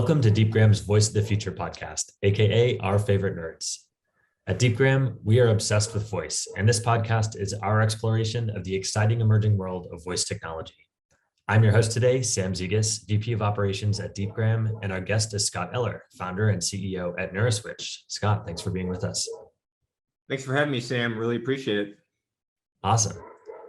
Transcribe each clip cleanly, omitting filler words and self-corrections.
Welcome to DeepGram's Voice of the Future podcast, aka Our Favorite Nerds. At DeepGram, we are obsessed with voice, and this podcast is our exploration of the exciting emerging world of voice technology. I'm your host today, Sam Zegas, VP of Operations at DeepGram, and our guest is Scott Eller, founder and CEO at Neuraswitch. Scott, thanks for being with us. Thanks for having me, Sam. Really appreciate it. Awesome.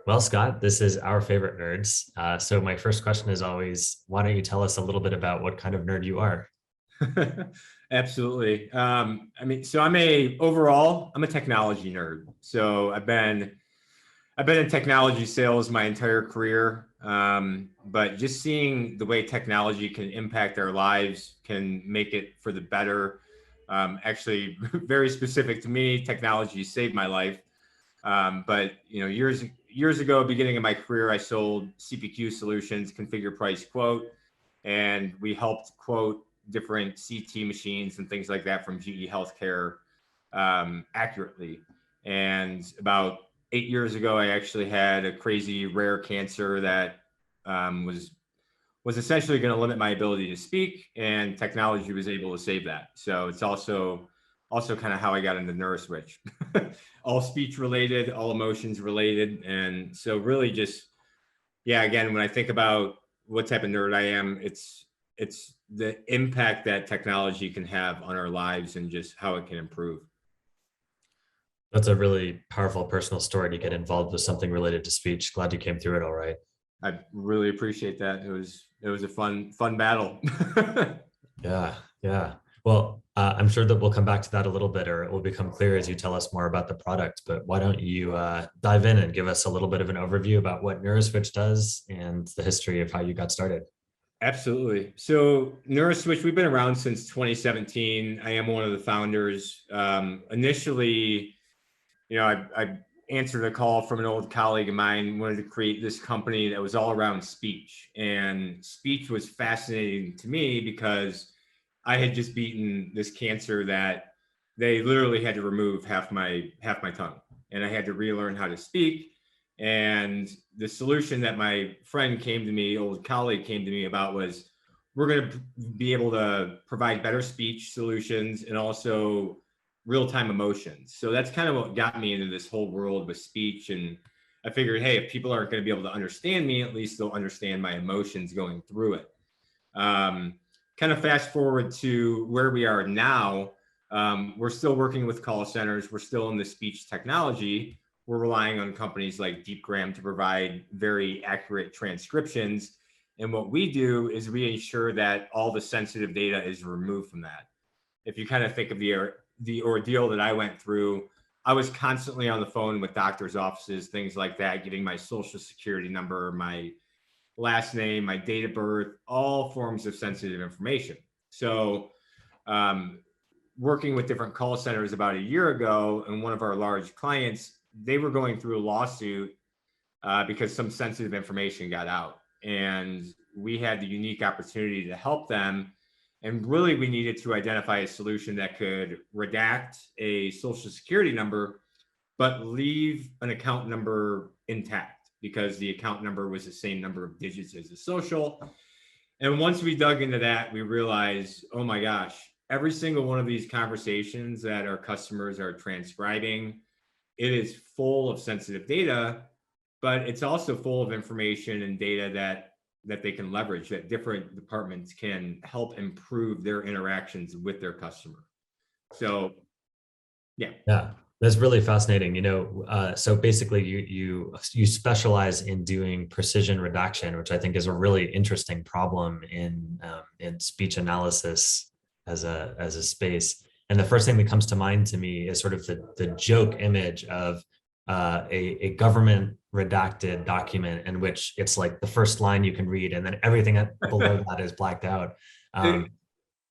Well, Scott, this is Our Favorite Nerds. So my first question is always, why don't you tell us a little bit about what kind of nerd you are? Absolutely. I'm a technology nerd. So I've been in technology sales my entire career. But just seeing the way technology can impact our lives, can make it for the better. Actually, very specific to me, technology saved my life. But years ago, beginning of my career, I sold CPQ solutions, configure, price, quote, and we helped quote different CT machines and things like that from GE Healthcare accurately. And about 8 years ago, I actually had a crazy rare cancer that was essentially going to limit my ability to speak, and technology was able to save that. So it's also kind of how I got into Neuraswitch. All speech related, all emotions related. And so really just, again, when I think about what type of nerd I am, it's the impact that technology can have on our lives and just how it can improve. That's a really powerful personal story to get involved with something related to speech. Glad you came through it all right. I really appreciate that. It was a fun battle. Yeah. Well, I'm sure that we'll come back to that a little bit, or it will become clear as you tell us more about the product. But why don't you dive in and give us a little bit of an overview about what Neuraswitch does and the history of how you got started? Absolutely. So Neuraswitch, we've been around since 2017. I am one of the founders. Initially, I answered a call from an old colleague of mine, wanted to create this company that was all around speech. And speech was fascinating to me because I had just beaten this cancer that they literally had to remove half my tongue, and I had to relearn how to speak. And the solution that my friend old colleague came to me about was, we're going to be able to provide better speech solutions and also real-time emotions. So that's kind of what got me into this whole world with speech. And I figured, hey, if people aren't going to be able to understand me, at least they'll understand my emotions going through it. Kind of fast forward to where we are now. We're still working with call centers. We're still in the speech technology. We're relying on companies like DeepGram to provide very accurate transcriptions. And what we do is we ensure that all the sensitive data is removed from that. If you kind of think of the ordeal that I went through, I was constantly on the phone with doctors' offices, things like that, getting my social security number, my last name, my date of birth, all forms of sensitive information. So working with different call centers about a year ago, and one of our large clients, they were going through a lawsuit because some sensitive information got out. And we had the unique opportunity to help them. And really, we needed to identify a solution that could redact a social security number, but leave an account number intact, because the account number was the same number of digits as the social. And once we dug into that, we realized, oh my gosh, every single one of these conversations that our customers are transcribing, it is full of sensitive data, but it's also full of information and data that they can leverage, that different departments can help improve their interactions with their customer. So, Yeah. That's really fascinating. So basically you specialize in doing precision redaction, which I think is a really interesting problem in speech analysis as a space. And the first thing that comes to mind to me is sort of the joke image of a government redacted document in which it's like the first line you can read, and then everything below that is blacked out.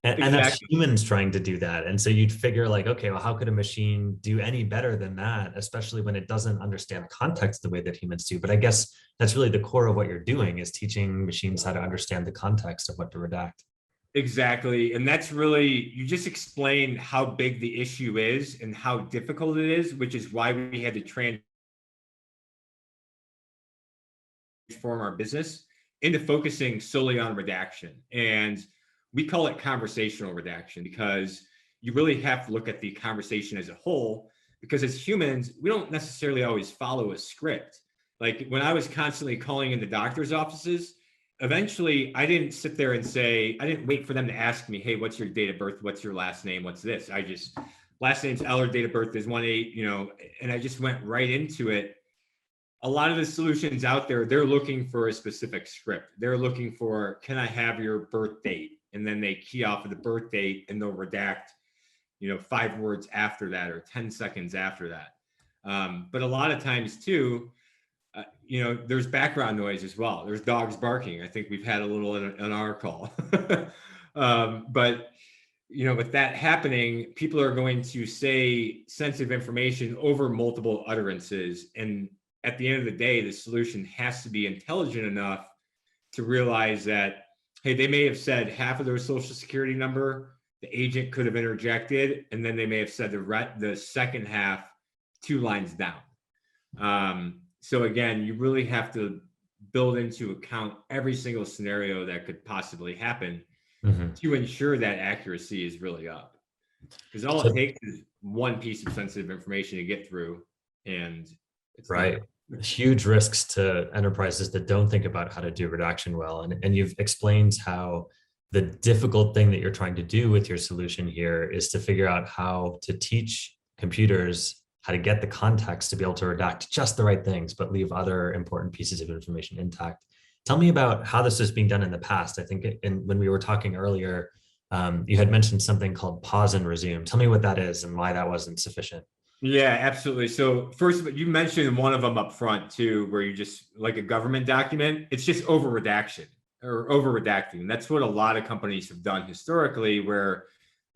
And that's humans trying to do that. And so you'd figure like, okay, well, how could a machine do any better than that, especially when it doesn't understand context the way that humans do? But I guess that's really the core of what you're doing, is teaching machines how to understand the context of what to redact. Exactly. And that's really, you just explained how big the issue is and how difficult it is, which is why we had to transform our business into focusing solely on redaction. And we call it conversational redaction because you really have to look at the conversation as a whole, because as humans, we don't necessarily always follow a script. Like when I was constantly calling into doctor's offices, eventually I didn't sit there and say, I didn't wait for them to ask me, hey, what's your date of birth? What's your last name? What's this? I just, last name's Eller, date of birth is 1/8, you know, and I just went right into it. A lot of the solutions out there, they're looking for a specific script. They're looking for, can I have your birth date? And then they key off of the birth date and they'll redact, you know, 5 words after that or 10 seconds after that. But a lot of times too, you know, there's background noise as well. There's dogs barking. I think we've had a little in our call. But, you know, with that happening, people are going to say sensitive information over multiple utterances. And at the end of the day, the solution has to be intelligent enough to realize that, hey, they may have said half of their social security number, the agent could have interjected, and then they may have said the second half 2 lines down. So again, you really have to build into account every single scenario that could possibly happen to ensure that accuracy is really up. Because all it takes is one piece of sensitive information to get through, and it's right. Huge risks to enterprises that don't think about how to do redaction well. And you've explained how the difficult thing that you're trying to do with your solution here is to figure out how to teach computers how to get the context to be able to redact just the right things, but leave other important pieces of information intact. Tell me about how this is being done in the past. I think when we were talking earlier, you had mentioned something called pause and resume. Tell me what that is and why that wasn't sufficient. Yeah, absolutely. So first of all, you mentioned one of them up front too, where you just, like a government document, it's just over redaction or over redacting. That's what a lot of companies have done historically, where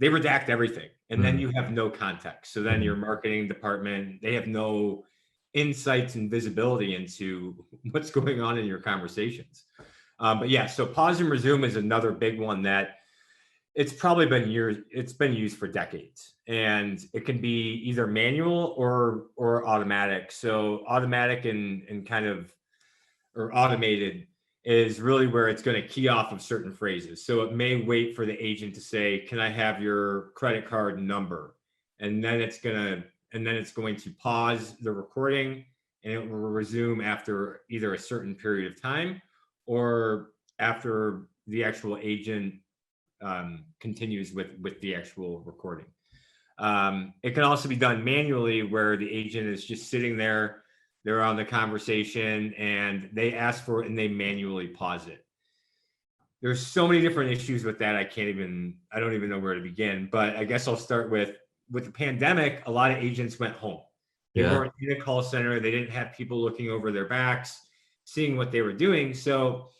they redact everything and then you have no context. So then your marketing department, they have no insights and visibility into what's going on in your conversations. But yeah, so pause and resume is another big one that it's probably been years, it's been used for decades, and it can be either manual or automatic. So automatic and kind of, or automated is really where it's going to key off of certain phrases. So it may wait for the agent to say, can I have your credit card number? And then it's going to pause the recording, and it will resume after either a certain period of time or after the actual agent continues with the actual recording. It can also be done manually, where the agent is just sitting there, they're on the conversation and they ask for it and they manually pause it. There's so many different issues with that. I don't even know where to begin, but I guess I'll start with the pandemic. A lot of agents went home. They weren't in a call center. They didn't have people looking over their backs, seeing what they were doing. So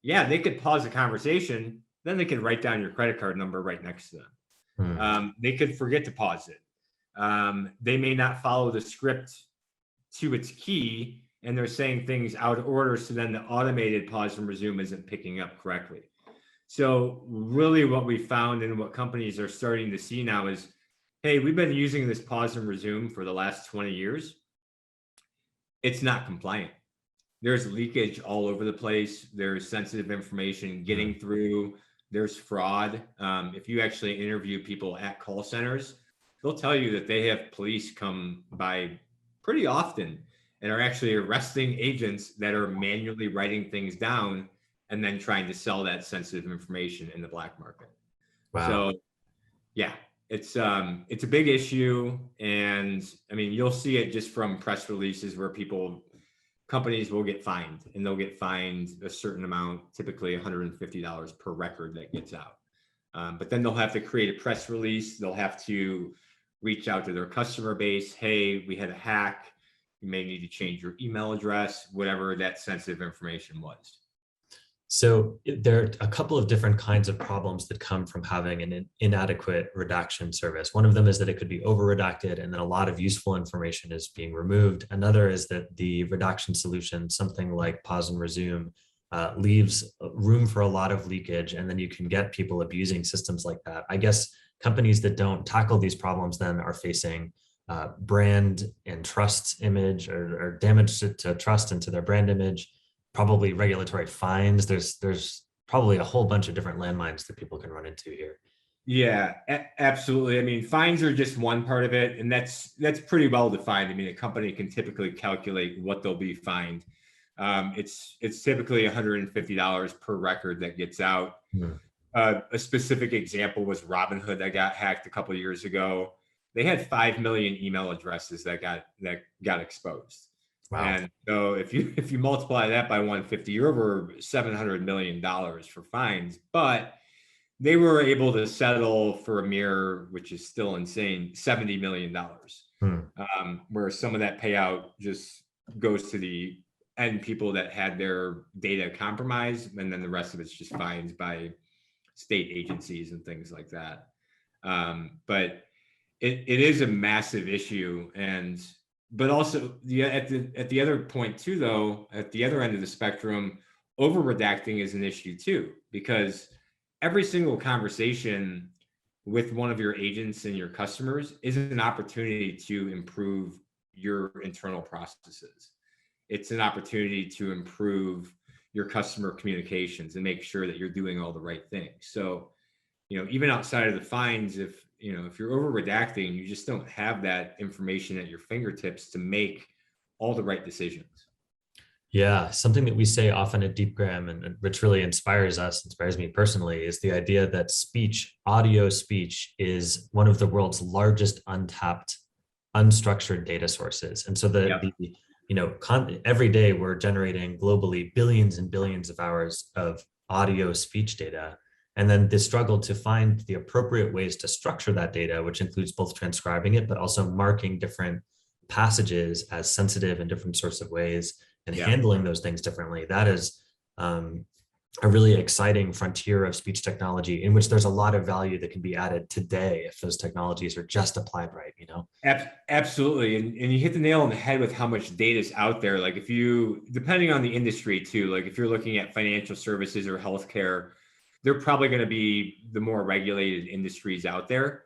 yeah, they could pause the conversation. Then they could write down your credit card number right next to them. They could forget to pause it. They may not follow the script to its key, and they're saying things out of order. So then the automated pause and resume isn't picking up correctly. So really what we found and what companies are starting to see now is, hey, we've been using this pause and resume for the last 20 years. It's not compliant. There's leakage all over the place. There's sensitive information getting through. There's fraud. If you actually interview people at call centers, they'll tell you that they have police come by pretty often and are actually arresting agents that are manually writing things down and then trying to sell that sensitive information in the black market. Wow. So yeah, it's a big issue. And I mean, you'll see it just from press releases where companies will get fined, and they'll get fined a certain amount, typically $150 per record that gets out. But then they'll have to create a press release. They'll have to reach out to their customer base. Hey, we had a hack. You may need to change your email address, whatever that sensitive information was. So there are a couple of different kinds of problems that come from having an inadequate redaction service. One of them is that it could be over redacted and then a lot of useful information is being removed. Another is that the redaction solution, something like pause and resume, leaves room for a lot of leakage, and then you can get people abusing systems like that. I guess companies that don't tackle these problems then are facing brand and trust image or damage to trust and to their brand image. Probably regulatory fines. There's probably a whole bunch of different landmines that people can run into here. Yeah, absolutely. I mean, fines are just one part of it, and that's pretty well defined. I mean, a company can typically calculate what they'll be fined. It's typically $150 per record that gets out. A specific example was Robinhood that got hacked a couple of years ago. They had 5 million email addresses that got exposed. Wow. And so if you multiply that by 150, you're over $700 million for fines. But they were able to settle for a mere, which is still insane, $70 million. Where some of that payout just goes to the end people that had their data compromised, and then the rest of it's just fines by state agencies and things like that. But it is a massive issue, but also at the other point too, though, at the other end of the spectrum, over redacting is an issue too, because every single conversation with one of your agents and your customers is an opportunity to improve your internal processes. It's an opportunity to improve your customer communications and make sure that you're doing all the right things. So, even outside of the fines, if you're over redacting, you just don't have that information at your fingertips to make all the right decisions. Yeah, something that we say often at DeepGram, and which really inspires me personally, is the idea that audio speech is one of the world's largest untapped, unstructured data sources. And so every day we're generating globally billions and billions of hours of audio speech data. And then the struggle to find the appropriate ways to structure that data, which includes both transcribing it, but also marking different passages as sensitive in different sorts of ways, and handling those things differently. That is a really exciting frontier of speech technology in which there's a lot of value that can be added today if those technologies are just applied right, Absolutely. And you hit the nail on the head with how much data is out there. Like depending on the industry too, like if you're looking at financial services or healthcare, they're probably going to be the more regulated industries out there.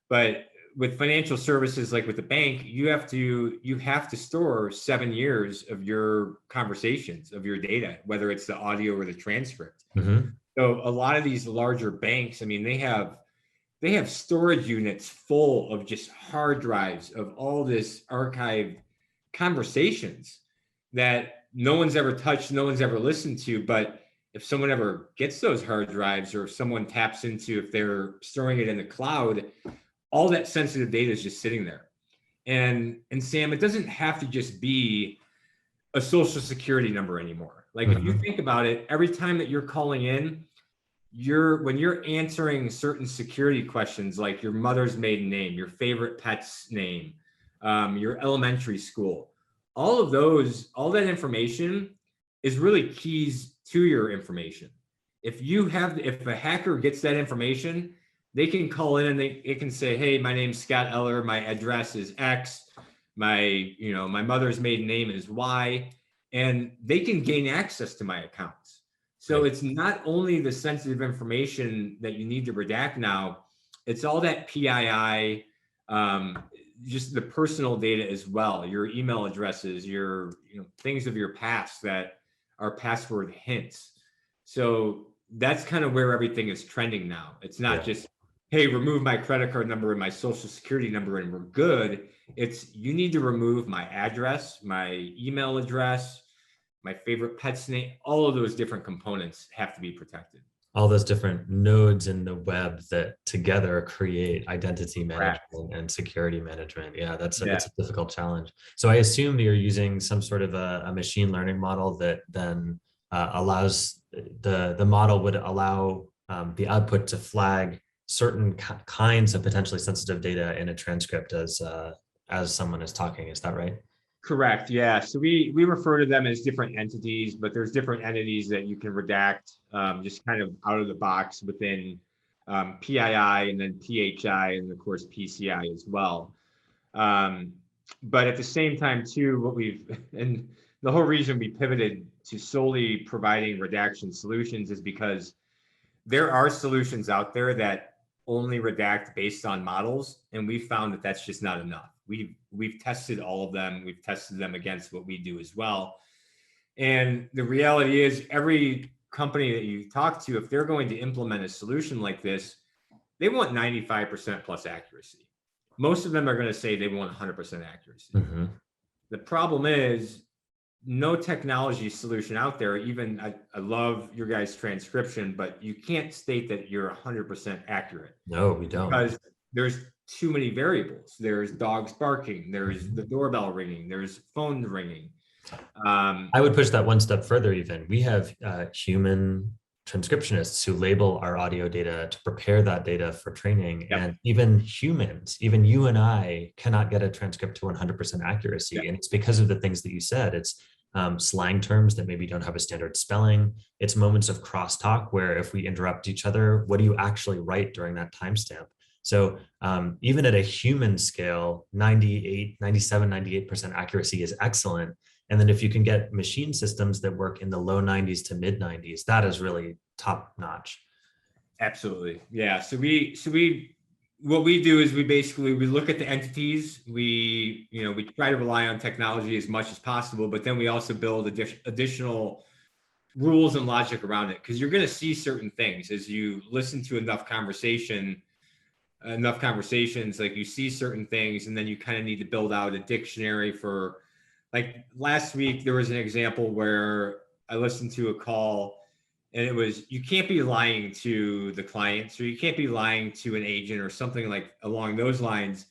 But with financial services, like with the bank, you have to store 7 years of your conversations, of your data, whether it's the audio or the transcript. So a lot of these larger banks, I mean, they have storage units full of just hard drives of all this archived conversations that no one's ever touched, no one's ever listened to. But if someone ever gets those hard drives, or if someone taps into, if they're storing it in the cloud, all that sensitive data is just sitting there. And Sam, it doesn't have to just be a social security number anymore. Like if you think about it, every time that you're calling in, when you're answering certain security questions, like your mother's maiden name, your favorite pet's name, your elementary school, all that information is really keys to your information. If a hacker gets that information, they can call in and it can say, hey, my name's Scott Eller, my address is X, my mother's maiden name is Y, and they can gain access to my accounts. So It's not only the sensitive information that you need to redact now, it's all that PII, just the personal data as well, your email addresses, your things of your past that are password hints. So that's kind of where everything is trending now. It's not just, hey, remove my credit card number and my social security number and we're good. It's, you need to remove my address, my email address, my favorite pet's name. All of those different components have to be protected. All those different nodes in the web that together create identity management and security management. Yeah, that's a difficult challenge. So I assume that you're using some sort of a machine learning model that then allows the model would allow the output to flag certain kinds of potentially sensitive data in a transcript as someone is talking. Is that right? Correct. Yeah. So we refer to them as different entities, but there's different entities that you can redact just kind of out of the box within PII and then PHI and of course PCI as well. But at the same time too, and the whole reason we pivoted to solely providing redaction solutions is because there are solutions out there that only redact based on models, and we found that that's just not enough. We've tested all of them. We've tested them against what we do as well. And the reality is every company that you talk to, if they're going to implement a solution like this, they want 95% plus accuracy. Most of them are going to say they want 100% accuracy. Mm-hmm. The problem is no technology solution out there. Even I love your guys' transcription, but you can't state that you're 100% accurate. No, we don't. Because there's too many variables. There's dogs barking. There's the doorbell ringing. There's phone ringing. I would push that one step further even. We have human transcriptionists who label our audio data to prepare that data for training. Yep. And even humans, even you and I cannot get a transcript to 100% accuracy. Yep. And it's because of the things that you said. It's slang terms that maybe don't have a standard spelling. It's moments of crosstalk where if we interrupt each other, what do you actually write during that timestamp? So even at a human scale, 98, 97, 98% accuracy is excellent. And then if you can get machine systems that work in the low 90s to mid 90s, that is really top notch. Absolutely. Yeah. So what we do is we look at the entities. We try to rely on technology as much as possible, but then we also build additional rules and logic around it. Because you're going to see certain things as you listen to enough conversations, like you see certain things, and then you kind of need to build out a dictionary for. Like last week, there was an example where I listened to a call and it was, you can't be lying to the clients, or you can't be lying to an agent or something like along those lines.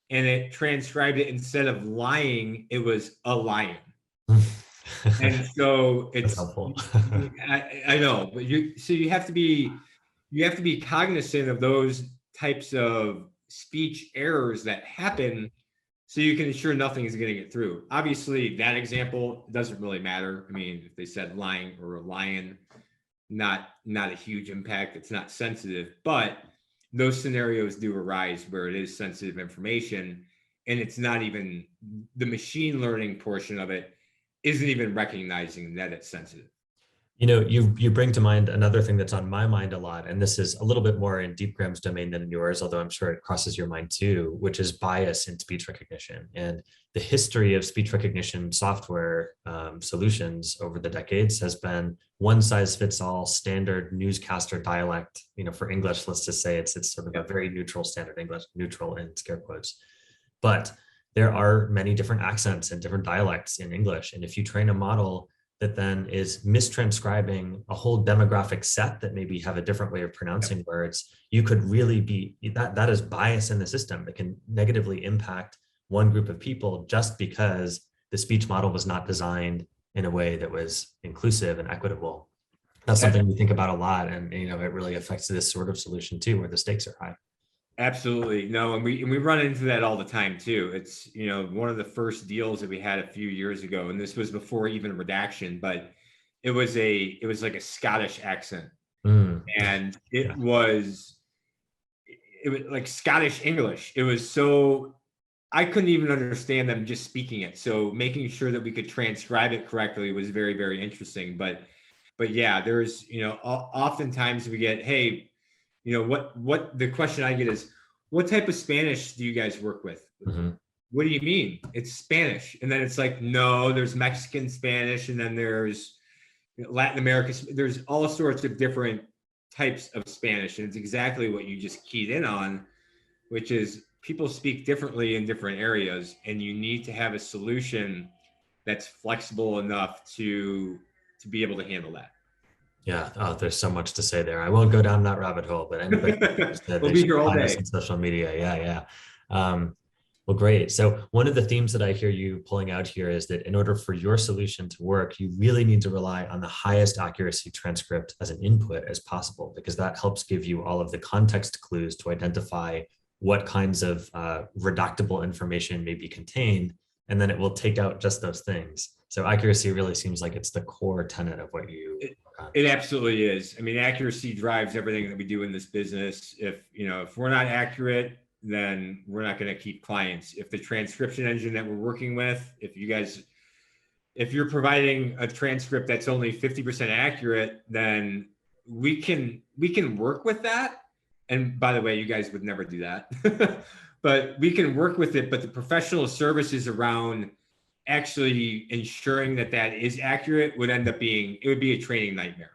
And it transcribed it, instead of lying, it was a lion. And so it's helpful. I know, but you have to be cognizant of those types of speech errors that happen, so you can ensure nothing is going to get through. Obviously, that example doesn't really matter. I mean, if they said lying or a lion, not a huge impact. It's not sensitive, but those scenarios do arise where it is sensitive information, and it's not even the machine learning portion of it isn't even recognizing that it's sensitive. You know, you bring to mind another thing that's on my mind a lot, and this is a little bit more in Deepgram's domain than in yours, although I'm sure it crosses your mind too, which is bias in speech recognition. And the history of speech recognition software solutions over the decades has been one size fits all standard newscaster dialect. You know, for English, let's just say it's sort of a very neutral standard English, neutral in scare quotes. But there are many different accents and different dialects in English. And if you train a model that then is mistranscribing a whole demographic set that maybe have a different way of pronouncing words, you could really be, that is bias in the system that can negatively impact one group of people just because the speech model was not designed in a way that was inclusive and equitable. That's something we think about a lot, and it really affects this sort of solution too, where the stakes are high. Absolutely. No, and we run into that all the time too. It's, one of the first deals that we had a few years ago, and this was before even Redaction, but it was like a Scottish accent. And it was like Scottish English. It was so, I couldn't even understand them just speaking it. So making sure that we could transcribe it correctly was very, very interesting. But yeah, there's, oftentimes we get, hey, what the question I get is, what type of Spanish do you guys work with? Mm-hmm. What do you mean? It's Spanish. And then it's like, no, there's Mexican Spanish, and then there's Latin American. There's all sorts of different types of Spanish. And it's exactly what you just keyed in on, which is people speak differently in different areas, and you need to have a solution that's flexible enough to be able to handle that. Yeah. Oh, there's so much to say there. I won't go down that rabbit hole, but anybody we'll be here all day on social media. Yeah. Well, great. So one of the themes that I hear you pulling out here is that in order for your solution to work, you really need to rely on the highest accuracy transcript as an input as possible, because that helps give you all of the context clues to identify what kinds of reductible information may be contained, and then it will take out just those things. So accuracy really seems like it's the core tenet of what you work on. It absolutely is. I mean, accuracy drives everything that we do in this business. If we're not accurate, then we're not going to keep clients. If the transcription engine that we're working with, if you're providing a transcript that's only 50% accurate, then we can work with that. And by the way, you guys would never do that, but we can work with it. But the professional services around actually ensuring that is accurate would be a training nightmare.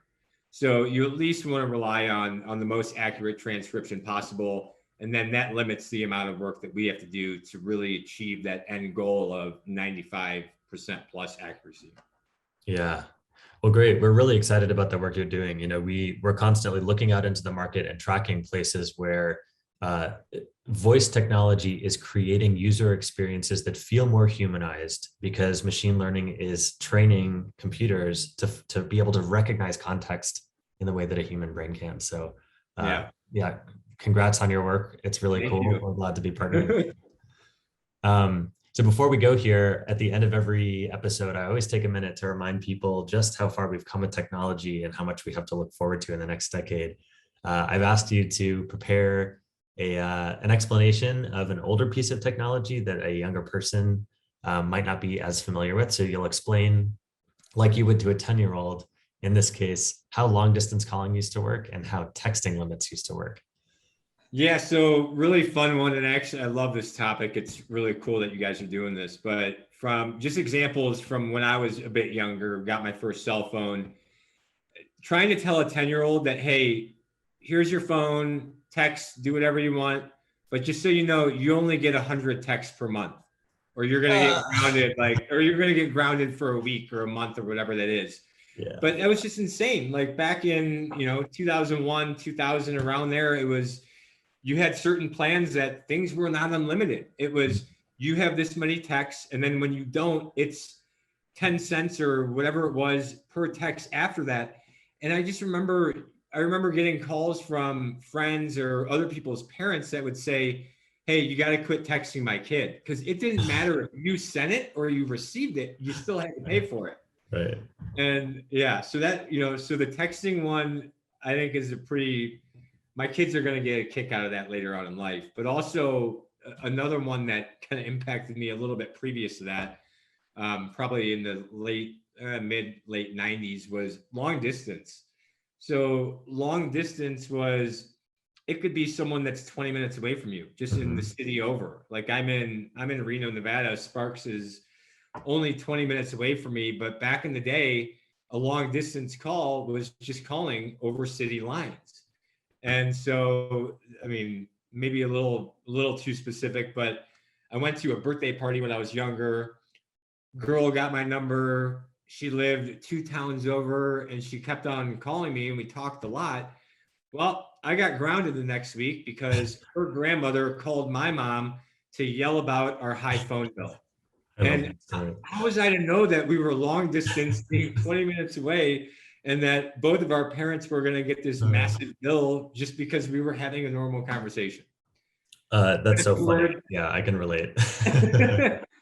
So you at least want to rely on the most accurate transcription possible. And then that limits the amount of work that we have to do to really achieve that end goal of 95% plus accuracy. Yeah. Well, great. We're really excited about the work you're doing. You know, we're constantly looking out into the market and tracking places where uh, voice technology is creating user experiences that feel more humanized, because machine learning is training computers to be able to recognize context in the way that a human brain can. So yeah, congrats on your work. It's really Thank cool. you. We're glad to be partnering. So before we go here, at the end of every episode, I always take a minute to remind people just how far we've come with technology and how much we have to look forward to in the next decade. I've asked you to prepare an explanation of an older piece of technology that a younger person might not be as familiar with. So you'll explain, like you would to a 10-year-old, in this case, how long distance calling used to work and how texting limits used to work. Yeah, so really fun one. And actually, I love this topic. It's really cool that you guys are doing this. But from just examples from when I was a bit younger, got my first cell phone, trying to tell a 10-year-old that, hey, here's your phone, text, do whatever you want. But just so you know, you only get 100 texts per month, or you're going to get grounded, or you're going to get grounded for a week or a month or whatever that is. Yeah. But that was just insane. Like back in, 2001, 2000, around there, it was, you had certain plans that things were not unlimited. It was, you have this many texts, and then when you don't, it's 10 cents or whatever it was per text after that. And I remember getting calls from friends or other people's parents that would say, hey, you got to quit texting my kid, because it didn't matter if you sent it or you received it, you still had to pay for it. Right. And yeah, so that, so the texting one, I think is my kids are going to get a kick out of that later on in life. But also another one that kind of impacted me a little bit previous to that, probably in the late 90s, was long distance. So long distance was, it could be someone that's 20 minutes away from you, just in the city over. Like I'm in Reno, Nevada. Sparks is only 20 minutes away from me. But back in the day, a long distance call was just calling over city lines. And so, I mean, maybe a little too specific, but I went to a birthday party when I was younger. Girl got my number. She lived 2 towns over, and she kept on calling me, and we talked a lot. Well, I got grounded the next week because her grandmother called my mom to yell about our high phone bill. And how was I to know that we were long distance, being 20 minutes away, and that both of our parents were going to get this massive bill just because we were having a normal conversation? That's so funny. Yeah, I can relate.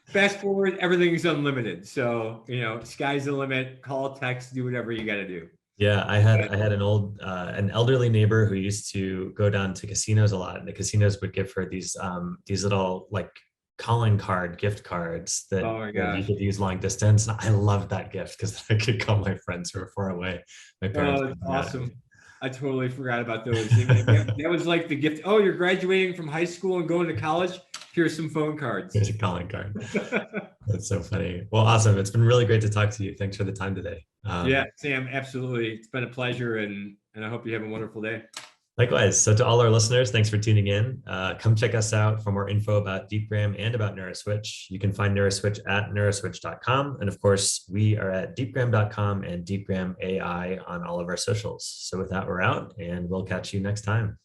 Fast forward, everything's unlimited. So, sky's the limit. Call, text, do whatever you got to do. Yeah, I had an elderly neighbor who used to go down to casinos a lot, and the casinos would give her these little like calling card gift cards that you could use long distance. And I loved that gift because I could call my friends who were far away. My parents. Oh, that's awesome. I totally forgot about those. That was like the gift. Oh, you're graduating from high school and going to college? Here's some phone cards. Here's a calling card. That's so funny. Well, awesome. It's been really great to talk to you. Thanks for the time today. Yeah, Sam, absolutely. It's been a pleasure, and I hope you have a wonderful day. Likewise. So to all our listeners, thanks for tuning in. Come check us out for more info about DeepGram and about Neuraswitch. You can find Neuraswitch at neuraswitch.com. And of course, we are at deepgram.com and DeepGram AI on all of our socials. So with that, we're out, and we'll catch you next time.